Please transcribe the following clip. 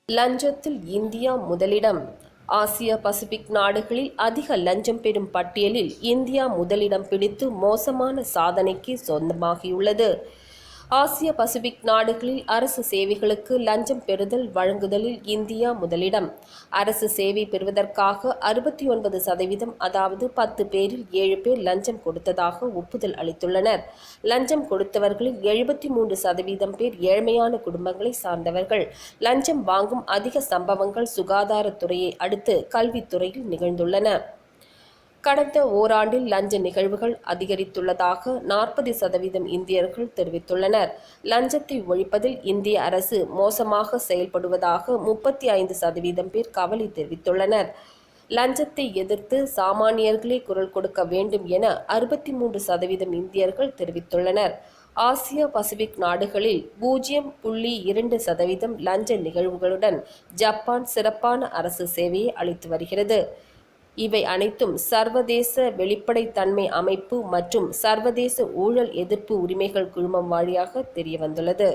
லஞ்சத்தில் India முதலிடம். ஆசிய Pacific நாடுகளில் அதிக லஞ்சம் பெறும் பட்டியலில் இந்தியா முதலிடம் பிடித்து மோசமான சாதனைக்கு சொந்தமாகியுள்ளது. ஆசிய பசிபிக் நாடுகளில் அரசு சேவைகளுக்கு லஞ்சம் பெறுதல் வழங்குதலில் இந்தியா முதலிடம். அரசு சேவை பெறுவதற்காக 69%, அதாவது 10 பேரில் 7 பேர் லஞ்சம் கொடுத்ததாக ஒப்புதல் அளித்துள்ளனர். லஞ்சம் கொடுத்தவர்களில் 73% பேர் ஏழ்மையான குடும்பங்களை சார்ந்தவர்கள். லஞ்சம் வாங்கும் அதிக சம்பவங்கள் சுகாதாரத்துறையை அடுத்து கல்வித்துறையில் நிகழ்ந்துள்ளன. கடந்த ஓராண்டில் லஞ்ச நிகழ்வுகள் அதிகரித்துள்ளதாக 40% இந்தியர்கள் தெரிவித்துள்ளனர். லஞ்சத்தை ஒழிப்பதில் இந்திய அரசு மோசமாக செயல்படுவதாக 35% பேர் கவலை தெரிவித்துள்ளனர். லஞ்சத்தை எதிர்த்து சாமானியர்களே குரல் கொடுக்க வேண்டும் என 63% இந்தியர்கள் தெரிவித்துள்ளனர். ஆசிய பசிபிக் நாடுகளில் 0.2% லஞ்ச நிகழ்வுகளுடன் ஜப்பான் சிறப்பான அரசு சேவையை அளித்து வருகிறது. இவை அனைத்தும் சர்வதேச வெளிப்படைத்தன்மை அமைப்பு மற்றும் சர்வதேச ஊழல் எதிர்ப்பு உரிமைகள் குழுமம் வழியாக தெரியவந்துள்ளது.